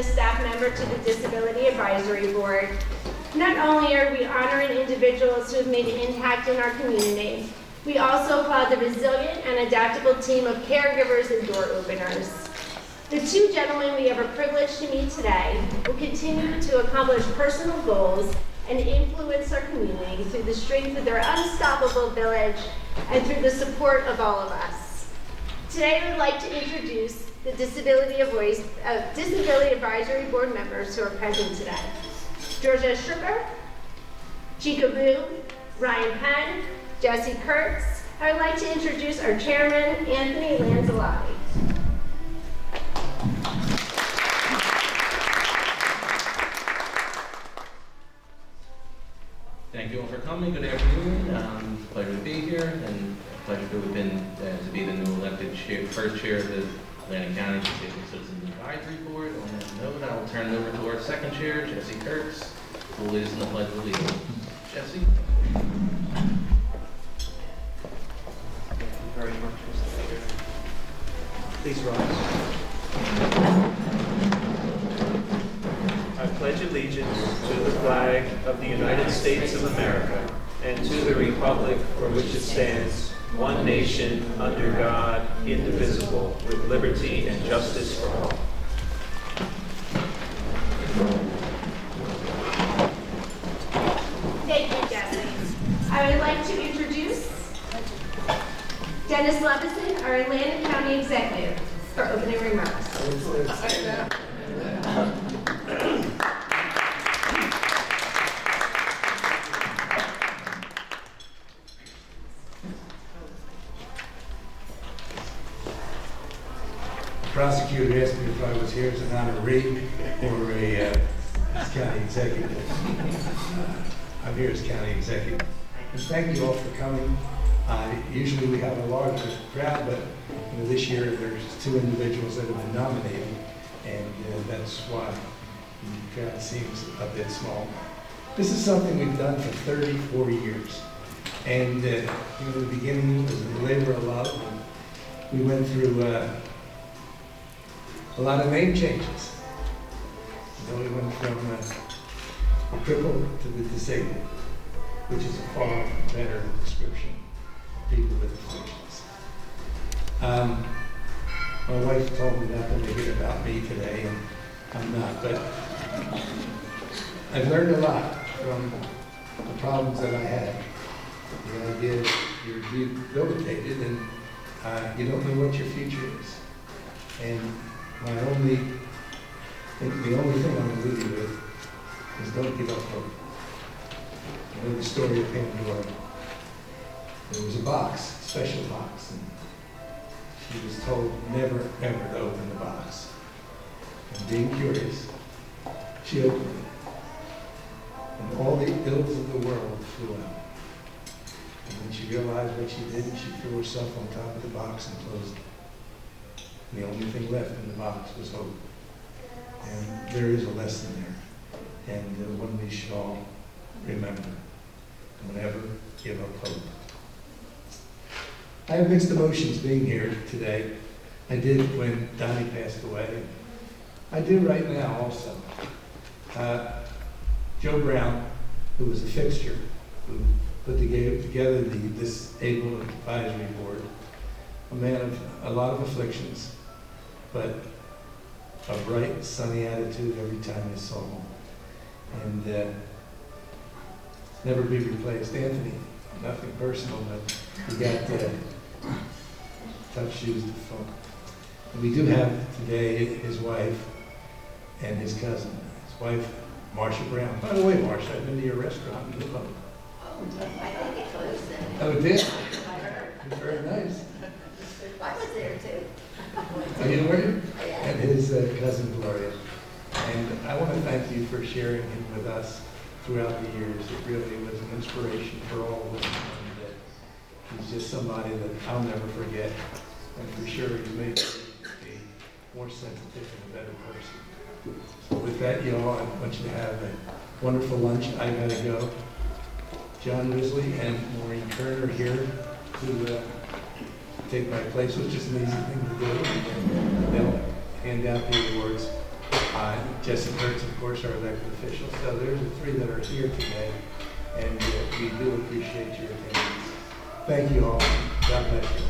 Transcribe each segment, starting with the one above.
a staff member to the Disability Advisory Board. Not only are we honoring individuals who have made an impact in our community, we also applaud the resilient and adaptable team of caregivers and door openers. The two gentlemen we have a privilege to meet today will continue to accomplish personal goals and influence our community through the strength of their unstoppable village and through the support of all of us. Today, I would like to introduce the Disability Advisory Board members who are present today. Georgia Sugar, Chica Boo, Ryan Penn, Jesse Kurtz. I would like to introduce our chairman, Anthony Lanzalotti. Thank you all for coming. Good afternoon. It's a pleasure to be here, and a pleasure to have been to be the new elected first chair of the Atlantic County Disabled Citizens Advisory Board. On that note, I will turn it over to our second chair, Jesse Kurtz, who will lead us in the Pledge of Allegiance. Jesse. Thank you very much, Mr. Chair. Please rise. I pledge allegiance to the flag of the United States of America and to the republic for which it stands, one nation, under God, indivisible, with liberty and justice for all. Thank you, Jesse. I would like to introduce Dennis Levison, our Atlantic County Executive, for opening remarks. The prosecutor asked me if I was here as an honoree or as county executive. I'm here as county executive. And thank you all for coming. Usually we have a larger crowd, but this year there's two individuals that have been nominated, and that's why the crowd seems a bit small. This is something we've done for 34 years. And in the beginning, it was a labor of love. We went through a lot of name changes. We went from the crippled to the disabled, which is a far better description of people with afflictions. My wife told me not to make it about me today, and I'm not, but I've learned a lot from the problems that I had. The idea that you're rehabilitated and you don't know what your future is. And the only thing I'm going to leave you with is don't give up hope. You know the story of Pandora. There was a box, a special box, and she was told never, ever to open the box. And being curious, she opened it. And all the ills of the world flew out. And when she realized what she did, she threw herself on top of the box and closed it. And the only thing left in the box was hope. And there is a lesson there. And one we should all remember. Don't ever give up hope. I have mixed emotions being here today. I did when Donnie passed away. I do right now also. Joe Brown, who was a fixture, who put together the Disabled Advisory Board, a man of a lot of afflictions, but a bright, sunny attitude every time I saw him. And never be replaced. Anthony, nothing personal, but he got tough shoes to fill. And we do have today his wife and his cousin. His wife, Marsha Brown. By the way, Marsha, I've been to your restaurant. You love it. I think it closed then. Oh, it did? I heard. Very nice. I was there too. Oh, you were? Yeah. And his cousin Gloria. And I want to thank you for sharing him with us throughout the years. It really was an inspiration for all of us. And he's just somebody that I'll never forget. And for sure he's made me be more sensitive and a better person. So with that, you all, I want you to have a wonderful lunch. I gotta go. John Risley and Maureen Kern are here to take my place, which is an easy thing to do. And they'll hand out the awards. Jesse Kurtz, of course, our elected officials. So there's the three that are here today, and we do appreciate your attendance. Thank you all. God bless you.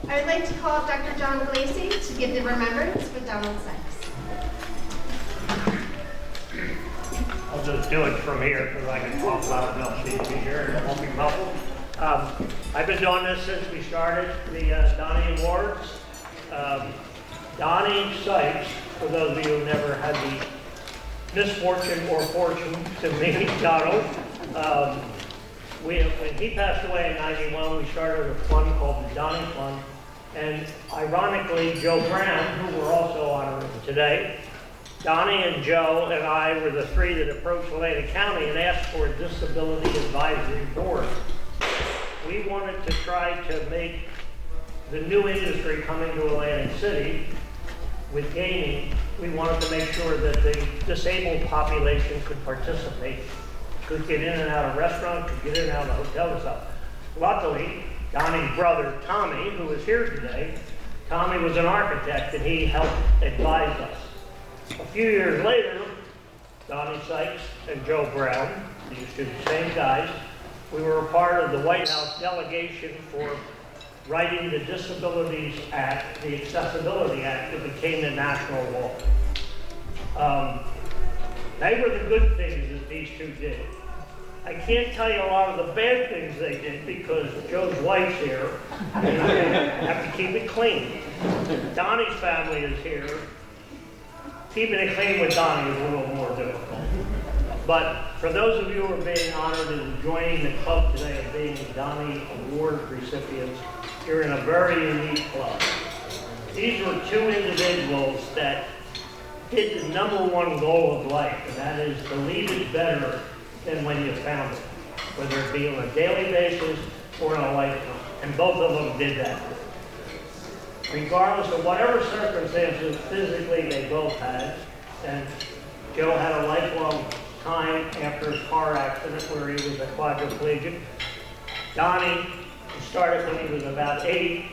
I would like to call up Dr. John Glacey to give the remembrance for Donald Sykes. I'll just do it from here because I can talk loud enough so you can hear it. It won't be muffled. I've been doing this since we started the Donnie Awards. Donnie Sykes, for those of you who never had the misfortune or fortune to meet Donald, when he passed away in '91, we started a fund called the Donnie Fund. And ironically, Joe Brown, who we're also honoring today, Donnie and Joe and I were the three that approached Atlantic County and asked for a disability advisory board. We wanted to try to make the new industry coming to Atlantic City with gaming. We wanted to make sure that the disabled population could participate, could get in and out of restaurants, could get in and out of hotels and stuff. Luckily, Donnie's brother, Tommy, who is here today, Tommy was an architect and he helped advise us. A few years later, Donnie Sykes and Joe Brown, these two same guys, we were a part of the White House delegation for writing the Disabilities Act, the Accessibility Act that became the national law. They were the good things that these two did. I can't tell you a lot of the bad things they did because Joe's wife's here and I have to keep it clean. Donnie's family is here. Keeping it clean with Donnie is a little more difficult. But for those of you who are being honored and joining the club today of being Donnie Award recipients, you're in a very unique club. These were two individuals that did the #1 goal of life, and that is to leave it better than when you found it, whether it be on a daily basis or in a lifetime. And both of them did that. Regardless of whatever circumstances physically they both had, and Joe had a lifelong time after his car accident where he was a quadriplegic. Donnie started when he was about 8,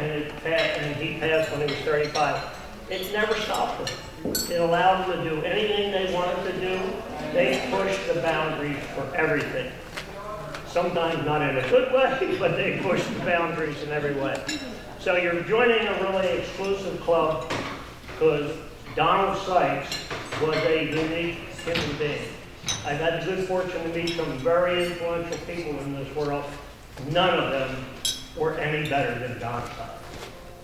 and he passed when he was 35. It never stopped them. It allowed them to do anything they wanted to do. They pushed the boundaries for everything. Sometimes not in a good way, but they pushed the boundaries in every way. So you're joining a really exclusive club because Donald Sykes was a unique human being. I've had the good fortune to meet some very influential people in this world. None of them were any better than Don Sykes.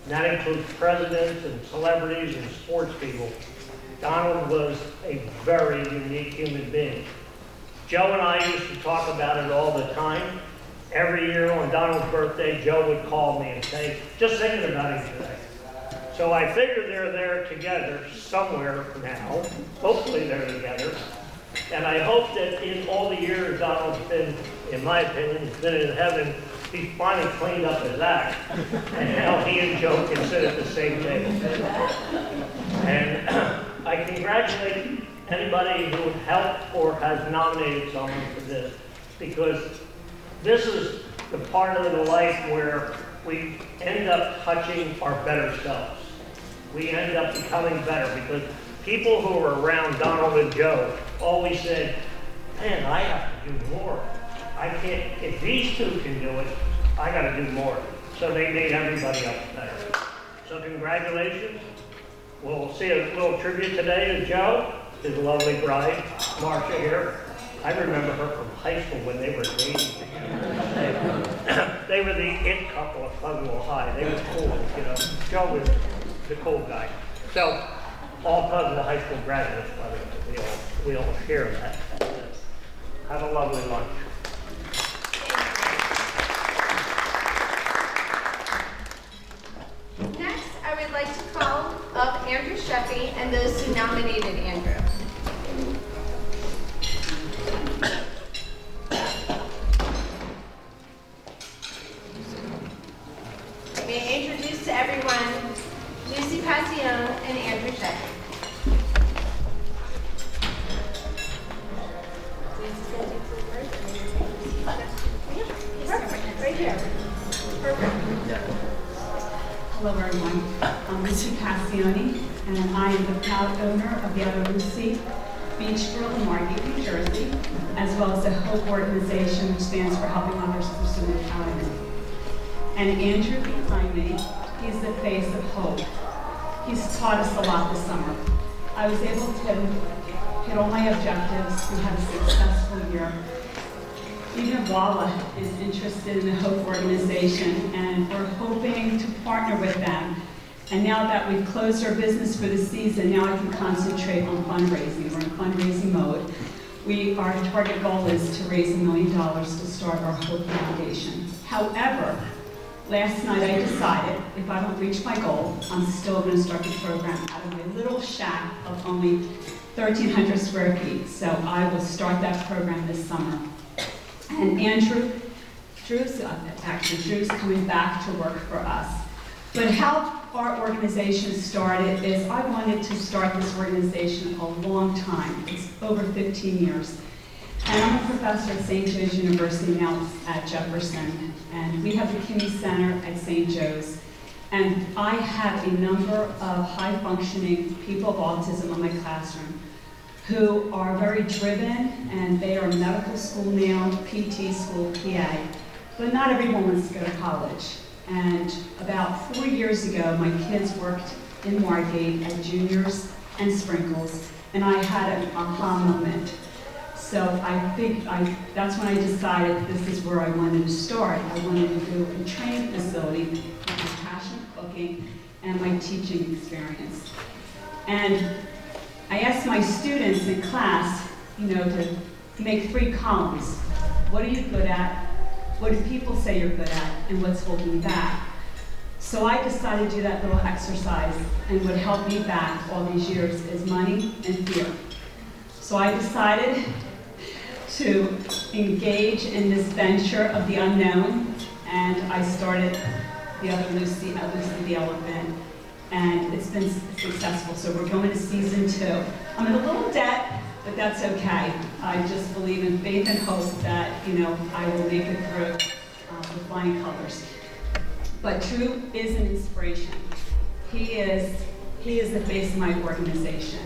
And that includes presidents and celebrities and sports people. Donald was a very unique human being. Joe and I used to talk about it all the time. Every year on Donald's birthday, Joe would call me and say, just thinking about him today. So I figure they're there together somewhere now. Hopefully they're together. And I hope that in all the years Donald's been, in my opinion, been in heaven, he's finally cleaned up his act. And now he and Joe can sit at the same table. And I congratulate anybody who helped or has nominated someone for this, because this is the part of the life where we end up touching our better selves. We end up becoming better because people who were around Donald and Joe always said, man, I have to do more. I can't, if these two can do it, I gotta do more. So they made everybody else better. So congratulations. We'll see a little tribute today to Joe, his lovely bride, Marcia here. I remember her from high school when they were dating. They were the it couple at Fugwell High. They were cool, you know. Joe was the cool guy. So, all Fugwell High School graduates, by the way, we all share that. Have a lovely lunch. Next, I would like to call up Andrew Sheffy and those who nominated Andrew. May I introduce to everyone Lucy Passione and Andrew Sheffy. Lucy's going to do some words and then you're going to do some. Perfect. right here. Perfect. Hello, everyone. I'm Mr. Cassioni, and I am the proud owner of the Other Lucy Beach Grill in Margate, New Jersey, as well as the HOPE organization, which stands for Helping Others Pursue Empowerment. And Andrew behind me, he's the face of HOPE. He's taught us a lot this summer. I was able to hit all my objectives. We had a successful year. Even Walla is interested in the HOPE organization, and we're hoping to partner with them. And now that we've closed our business for the season, now I can concentrate on fundraising. We're in fundraising mode. Our target goal is to raise $1 million to start our HOPE Foundation. However, last night I decided if I don't reach my goal, I'm still going to start the program out of my little shack of only 1,300 square feet. So I will start that program this summer. And Drew's coming back to work for us. But how our organization started is I wanted to start this organization a long time. It's over 15 years. And I'm a professor at St. Joe's University now at Jefferson. And we have the Kinney Center at St. Joe's. And I have a number of high-functioning people of autism in my classroom who are very driven, and they are in medical school now, PT school, PA. But not everyone wants to go to college. And about 4 years ago, my kids worked in Margate at Juniors and Sprinkles, and I had an aha moment. So that's when I decided this is where I wanted to start. I wanted to do a training facility with my passion for cooking and my teaching experience. And I asked my students in class, to make 3 columns. What are you good at? What do people say you're good at? And what's holding you back? So I decided to do that little exercise, and what held me back all these years is money and fear. So I decided to engage in this venture of the unknown, and I started the Other Lucy, Lucy the Elephant, and it's been successful. So we're going to season 2. I'm in a little debt, but that's okay. I just believe in faith and hope that, I will make it through with flying colors. But Drew is an inspiration. He is the face of my organization.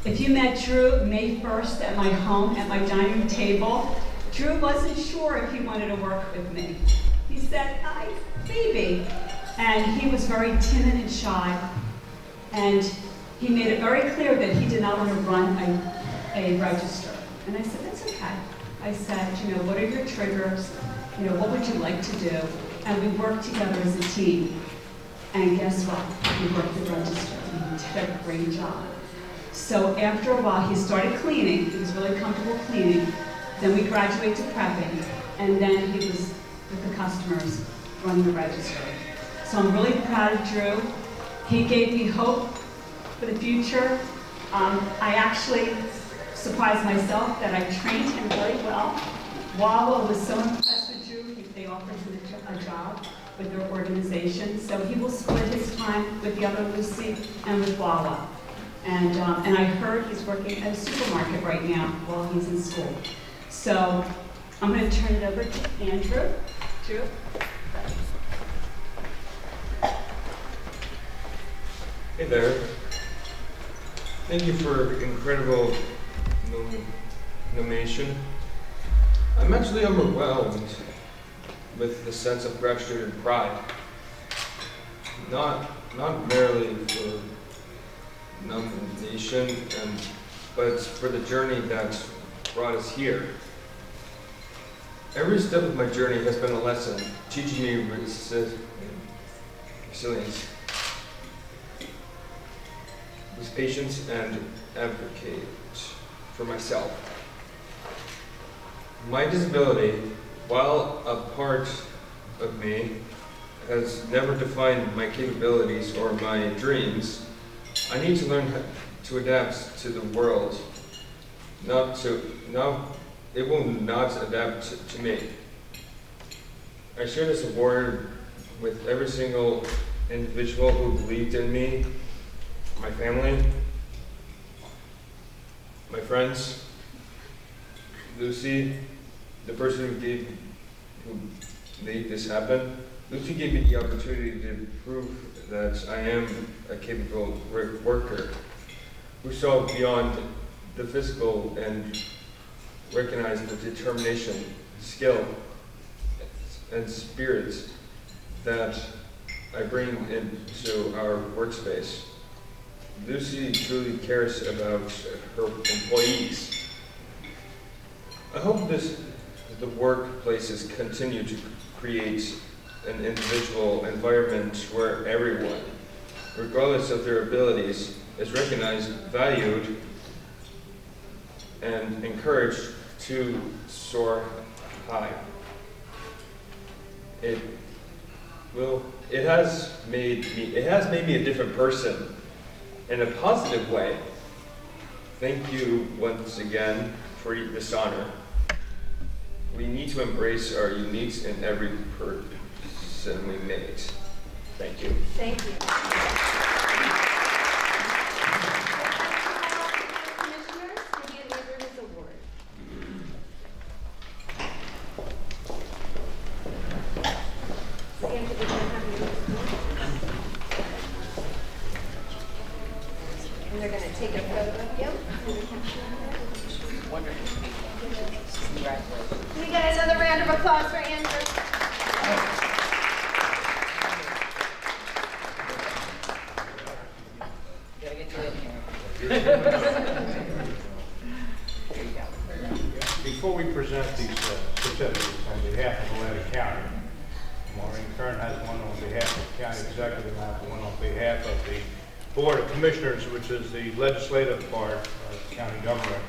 If you met Drew May 1st at my home, at my dining room table, Drew wasn't sure if he wanted to work with me. He said, maybe. And he was very timid and shy. And he made it very clear that he did not want to run a register. And I said, that's okay. I said, what are your triggers? What would you like to do? And we worked together as a team. And guess what? We worked the register. He did a great job. So after a while, he started cleaning. He was really comfortable cleaning. Then we graduated to prepping. And then he was with the customers running the register. So I'm really proud of Drew. He gave me hope for the future. I actually surprised myself that I trained him very well. Wawa was so impressed with Drew, they offered him a job with their organization. So he will split his time with the Other Lucy and with Wawa. And I heard he's working at a supermarket right now while he's in school. So I'm going to turn it over to Andrew. Drew? Hey there. Thank you for incredible nomination. I'm actually overwhelmed with the sense of gratitude and pride. Not merely for nomination, but for the journey that brought us here. Every step of my journey has been a lesson, teaching me resilience. With patience and advocate for myself. My disability, while a part of me, has never defined my capabilities or my dreams. I need to learn to adapt to the world. It will not adapt to me. I share this award with every single individual who believed in me, my family, my friends, Lucy, the person who gave who made this happen. Lucy gave me the opportunity to prove that I am a capable worker who saw beyond the physical and recognized the determination, skill, and spirit that I bring into our workspace. Lucy truly cares about her employees. I hope the workplaces continue to create an individual environment where everyone, regardless of their abilities, is recognized, valued, and encouraged to soar high. It has made me a different person in a positive way. Thank you once again for this honor. We need to embrace our uniques in every person we meet. Thank you. Thank you. Commissioners, to be delivered this award. So Angela, you can have your and they're going to take a photo of you. Can we get another round of applause for Andrew? Gotta get you in here. Before we present these certificates on behalf of Atlantic County, Maureen Kern has one on behalf of the county executive, and I have one on behalf of the Board of Commissioners, which is the legislative part of county government.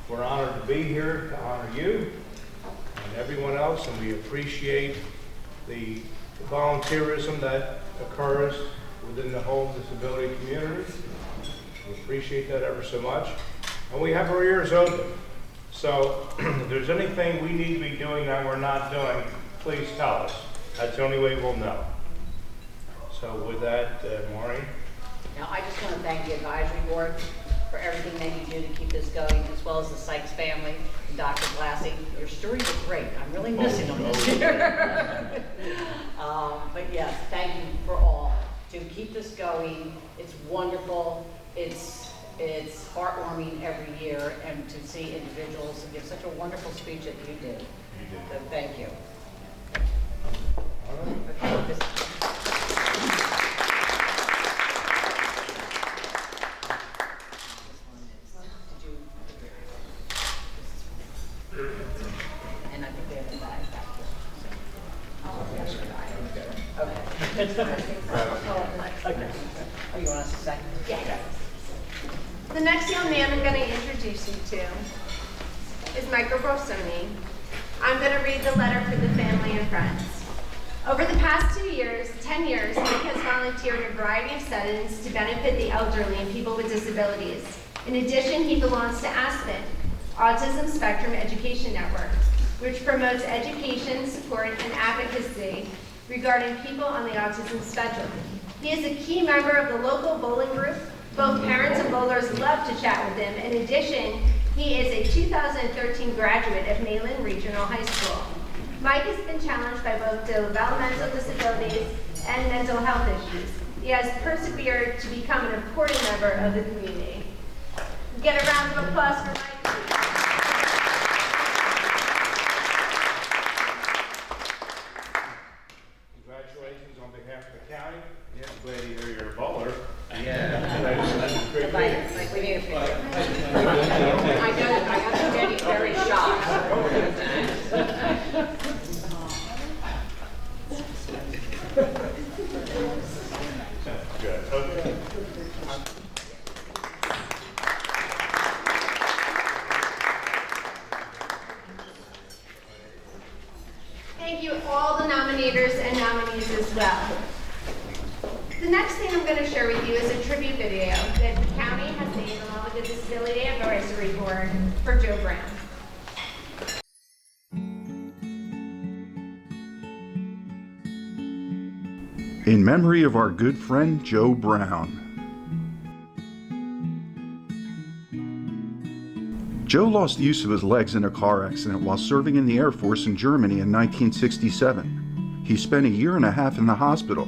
We're honored to be here to honor you and everyone else, and we appreciate the volunteerism that occurs within the whole disability community. We appreciate that ever so much. And we have our ears open. So if there's anything we need to be doing that we're not doing, please tell us. That's the only way we'll know. So with that, Maureen. Now, I just want to thank the advisory board for everything that you do to keep this going, as well as the Sykes family, and Dr. Blassie. Your stories are great. I'm really missing them this year. But yes, thank you for all to keep this going. It's wonderful. It's heartwarming every year, and to see individuals give such a wonderful speech that you did. So thank you. All right. Okay, this- And I think we have the bag back here. Okay. Oh, you want us to second? Yes. The next young man I'm going to introduce you to is Michael Rossoni. I'm going to read the letter for the family and friends. Over the past 10 years, Mike has volunteered in a variety of settings to benefit the elderly and people with disabilities. In addition, he belongs to ASPEN, Autism Spectrum Education Network, which promotes education, support, and advocacy regarding people on the autism spectrum. He is a key member of the local bowling group. Both parents and bowlers love to chat with him. In addition, he is a 2013 graduate of Nayland Regional High School. Mike has been challenged by both developmental disabilities and mental health issues. He has persevered to become an important member of the community. Get a round of applause for Mike, please. Congratulations on behalf of the county. Yeah, glad to hear you're a bowler. Yeah. That's great. Like we need a picture. I know, I have to get very shocked. Good. Okay. Thank you all the nominators and nominees as well. The next thing I'm going to share with you is a tribute video that the county has made along with the Disability Advisory Board for Joe Brown. In memory of our good friend Joe Brown. Joe lost the use of his legs in a car accident while serving in the Air Force in Germany in 1967. He spent a year and a half in the hospital.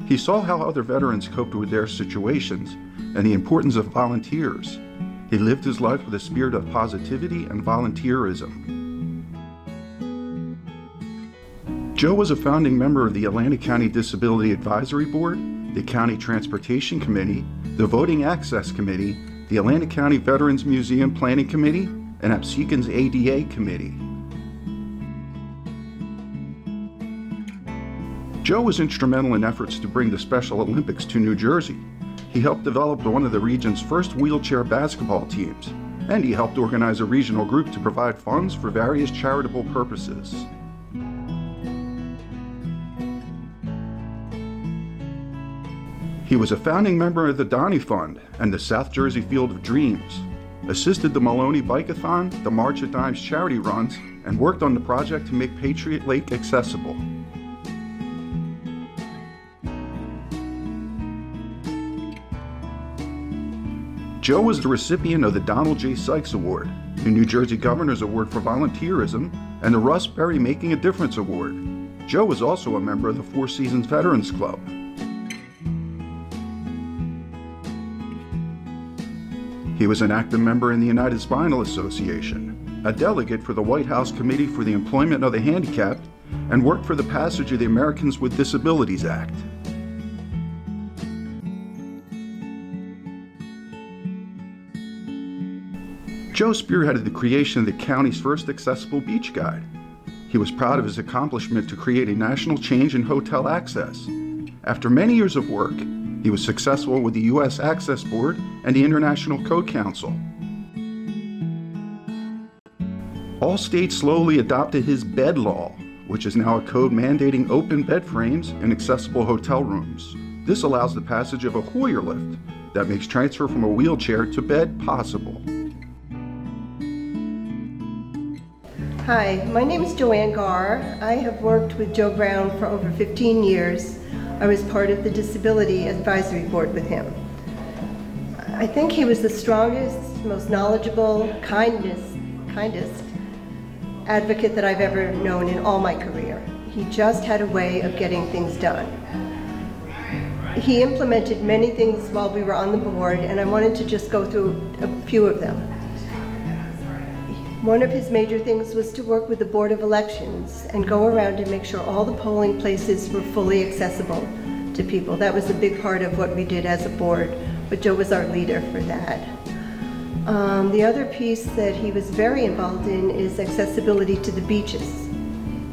He saw how other veterans coped with their situations and the importance of volunteers. He lived his life with a spirit of positivity and volunteerism. Joe was a founding member of the Atlantic County Disability Advisory Board, the County Transportation Committee, the Voting Access Committee, the Atlantic County Veterans Museum Planning Committee, and Absecons ADA Committee. Joe was instrumental in efforts to bring the Special Olympics to New Jersey. He helped develop one of the region's first wheelchair basketball teams, and he helped organize a regional group to provide funds for various charitable purposes. He was a founding member of the Donnie Fund and the South Jersey Field of Dreams, assisted the Maloney Bike-a-thon, the March of Dimes charity runs, and worked on the project to make Patriot Lake accessible. Joe was the recipient of the Donald J. Sykes Award, the New Jersey Governor's Award for Volunteerism, and the Russ Berry Making a Difference Award. Joe was also a member of the Four Seasons Veterans Club. He was an active member in the United Spinal Association, a delegate for the White House Committee for the Employment of the Handicapped, and worked for the passage of the Americans with Disabilities Act. Joe spearheaded the creation of the county's first accessible beach guide. He was proud of his accomplishment to create a national change in hotel access. After many years of work, he was successful with the U.S. Access Board and the International Code Council. All states slowly adopted his bed law, which is now a code mandating open bed frames in accessible hotel rooms. This allows the passage of a Hoyer lift that makes transfer from a wheelchair to bed possible. Hi, my name is Joanne Garr. I have worked with Joe Brown for over 15 years. I was part of the Disability Advisory Board with him. I think he was the strongest, most knowledgeable, kindest advocate that I've ever known in all my career. He just had a way of getting things done. He implemented many things while we were on the board, and I wanted to just go through a few of them. One of his major things was to work with the Board of Elections and go around and make sure all the polling places were fully accessible to people. That was a big part of what we did as a board, but Joe was our leader for that. The other piece that he was very involved in is accessibility to the beaches.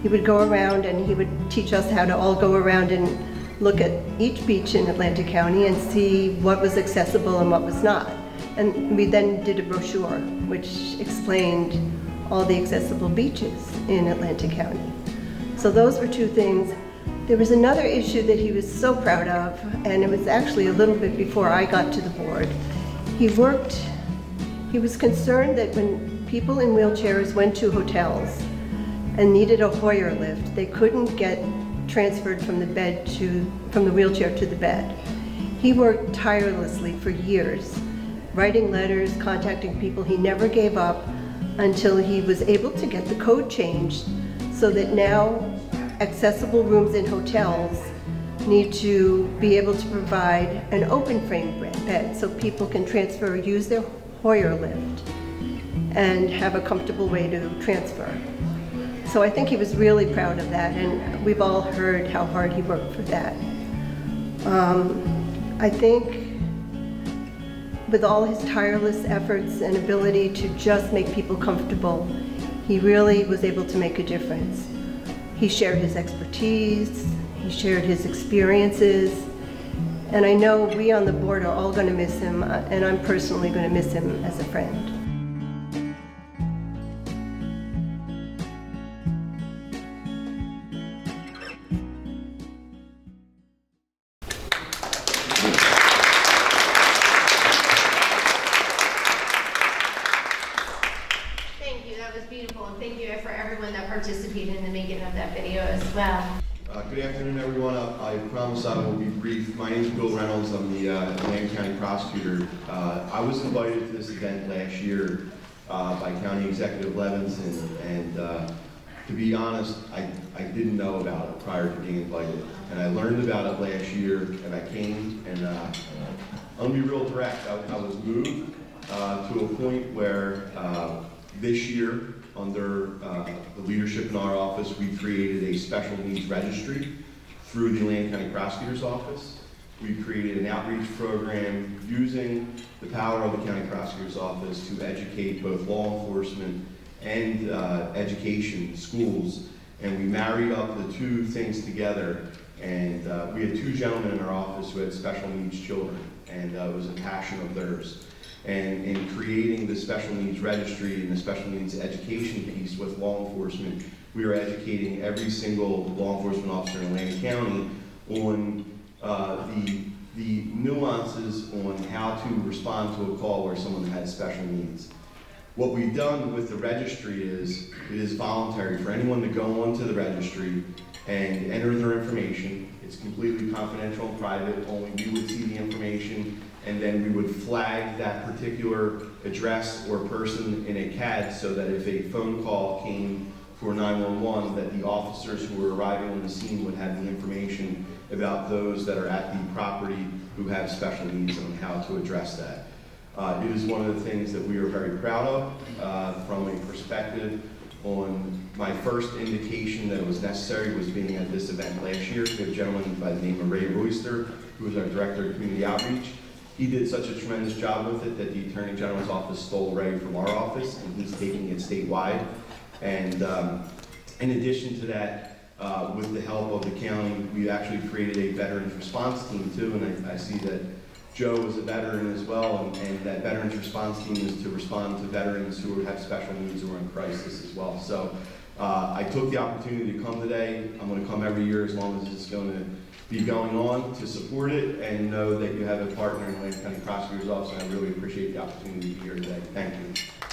He would go around and he would teach us how to all go around and look at each beach in Atlantic County and see what was accessible and what was not. And we then did a brochure which explained all the accessible beaches in Atlantic County. So those were two things. There was another issue that he was so proud of, and it was actually a little bit before I got to the board. He was concerned that when people in wheelchairs went to hotels and needed a Hoyer lift, they couldn't get transferred from the wheelchair to the bed. He worked tirelessly for years, writing letters, contacting people. He never gave up until he was able to get the code changed so that now accessible rooms in hotels need to be able to provide an open frame bed so people can transfer or use their Hoyer lift and have a comfortable way to transfer. So I think he was really proud of that, and we've all heard how hard he worked for that. I think with all his tireless efforts and ability to just make people comfortable, he really was able to make a difference. He shared his expertise, he shared his experiences, and I know we on the board are all going to miss him, and I'm personally going to miss him as a friend. Thank you, that was beautiful, and thank you for everyone that participated in the making of that video as well. Good afternoon, everyone. I promise I will be brief. My name is Bill Reynolds. I'm the Atlantic County prosecutor. I was invited to this event last year by County Executive Levinson, and to be honest, I didn't know about it prior to being invited. And I learned about it last year, and I came, and I'm gonna be real direct. I was moved to a point where this year, under the leadership in our office, we created a special needs registry through the Atlantic County Prosecutor's Office. We created an outreach program using the power of the County Prosecutor's Office to educate both law enforcement and education, schools, and we married up the two things together, and we had two gentlemen in our office who had special needs children, and it was a passion of theirs. And in creating the special needs registry and the special needs education piece with law enforcement, we were educating every single law enforcement officer in Atlantic County on the nuances on how to respond to a call where someone has special needs. What we've done with the registry is, it is voluntary for anyone to go onto the registry and enter their information. It's completely confidential and private, only we would see the information, and then we would flag that particular address or person in a CAD so that if a phone call came for 911, that the officers who were arriving on the scene would have the information about those that are at the property who have special needs and how to address that. It is one of the things that we are very proud of from a perspective on my first indication that it was necessary was being at this event last year. We had a gentleman by the name of Ray Royster, who was our Director of Community Outreach. He did such a tremendous job with it that the Attorney General's office stole Ray from our office, and he's taking it statewide. And in addition to that, with the help of the county, we actually created a veterans response team too, and I see that Joe is a veteran as well, and that veterans response team is to respond to veterans who have special needs or in crisis as well. So I took the opportunity to come today. I'm going to come every year as long as it's going to be going on to support it, and know that you have a partner in Atlantic County Prosecutor's Office, and I really appreciate the opportunity to be here today. Thank you.